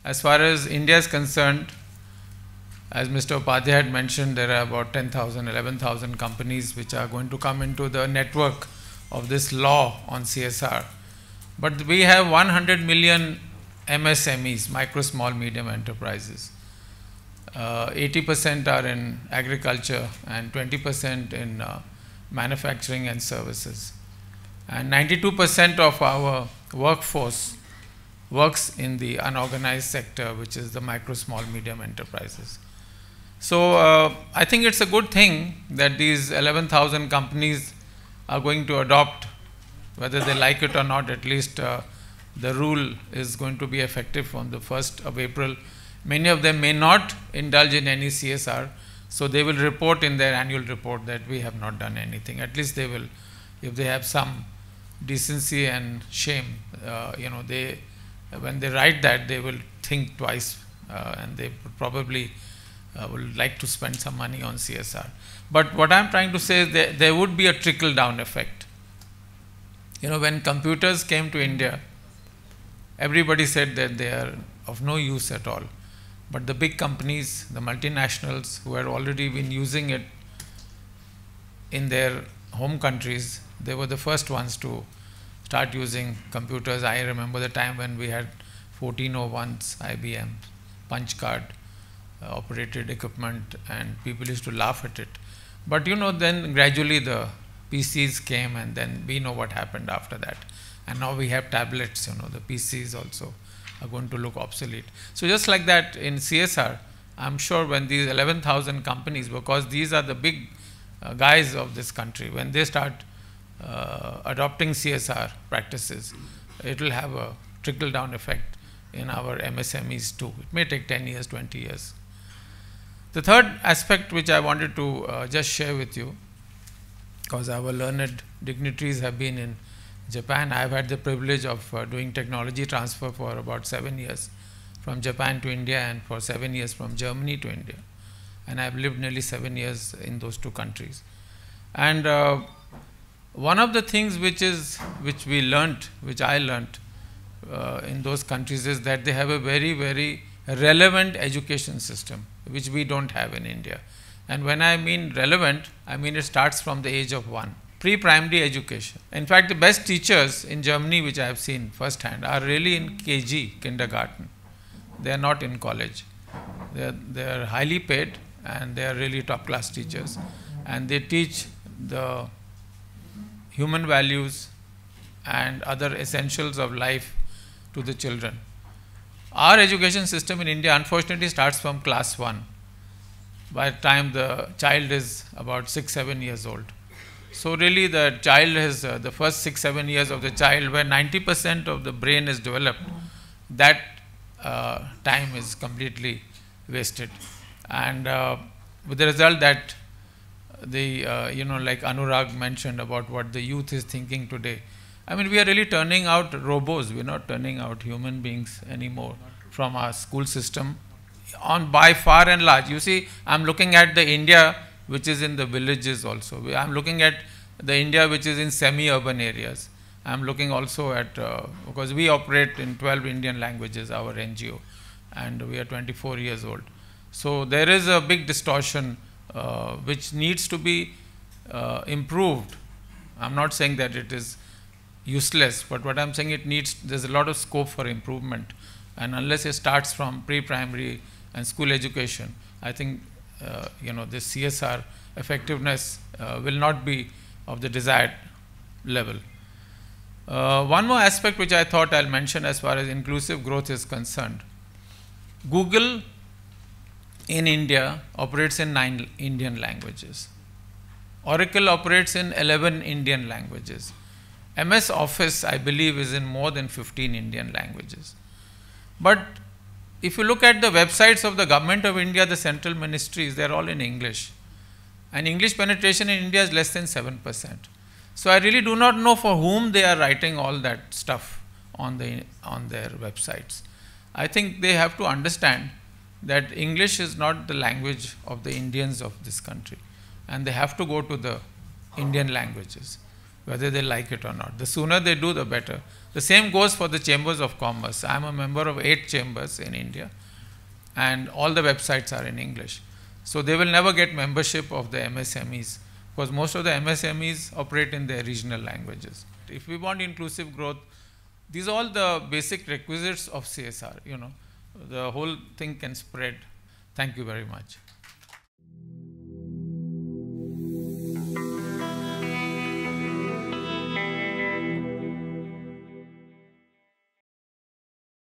As far as India is concerned, as Mr. Upadhyay had mentioned, there are about 10,000, 11,000 companies which are going to come into the network of this law on CSR. But we have 100 million MSMEs, micro, small, medium enterprises. 80% are in agriculture and 20% in manufacturing and services. And 92% of our workforce works in the unorganized sector, which is the micro, small, medium enterprises. So I think it's a good thing that these 11,000 companies are going to adopt, whether they like it or not. At least the rule is going to be effective from the 1st of April. Many of them may not indulge in any CSR, so they will report in their annual report that we have not done anything. At least they will, if they have some decency and shame, when they write that, they will think twice and they probably would like to spend some money on CSR. But what I'm trying to say is that there would be a trickle-down effect. When computers came to India, everybody said that they are of no use at all. But the big companies, the multinationals who had already been using it in their home countries, they were the first ones to start using computers. I remember the time when we had 1401s, IBM, punch card, operated equipment, and people used to laugh at it. But then gradually the PCs came, and then we know what happened after that. And now we have tablets, the PCs also are going to look obsolete. So just like that in CSR, I'm sure when these 11,000 companies, because these are the big guys of this country, when they start adopting CSR practices, it will have a trickle-down effect in our MSMEs too. It may take 10 years, 20 years. The third aspect which I wanted to just share with you, because our learned dignitaries have been in Japan. I have had the privilege of doing technology transfer for about 7 years from Japan to India, and for 7 years from Germany to India. And I have lived nearly 7 years in those two countries. And one of the things which I learnt in those countries is that they have a very, very relevant education system, which we don't have in India. And when I mean relevant, I mean it starts from the age of 1. Pre-primary education. In fact, the best teachers in Germany, which I have seen firsthand, are really in KG, kindergarten. They are not in college. They are highly paid, and they are really top-class teachers. And they teach the human values and other essentials of life to the children. Our education system in India, unfortunately, starts from class 1, by the time the child is about 6-7 years old. So really the child has the first 6-7 years of the child, where 90% of the brain is developed, that time is completely wasted. And with the result that the, like Anurag mentioned about what the youth is thinking today. I mean, we are really turning out robots. We're not turning out human beings anymore from our school system by far and large. You see, I'm looking at the India which is in the villages also. I'm looking at the India which is in semi-urban areas. I'm looking also at, because we operate in 12 Indian languages, our NGO, and we are 24 years old. So there is a big distortion which needs to be improved. I'm not saying that it is useless, but what I'm saying, there's a lot of scope for improvement. And unless it starts from pre-primary and school education, I think this CSR effectiveness will not be of the desired level. One more aspect which I thought I'll mention as far as inclusive growth is concerned. Google in India operates in 9 Indian languages. Oracle operates in 11 Indian languages. MS Office, I believe, is in more than 15 Indian languages. But if you look at the websites of the Government of India, the central ministries, they're all in English. And English penetration in India is less than 7%. So I really do not know for whom they are writing all that stuff on their websites. I think they have to understand that English is not the language of the Indians of this country. And they have to go to the Indian languages. whether they like it or not. The sooner they do, the better. The same goes for the chambers of commerce. I am a member of 8 chambers in India, and all the websites are in English. So they will never get membership of the MSMEs, because most of the MSMEs operate in their regional languages. If we want inclusive growth, these are all the basic requisites of CSR. The whole thing can spread. Thank you very much.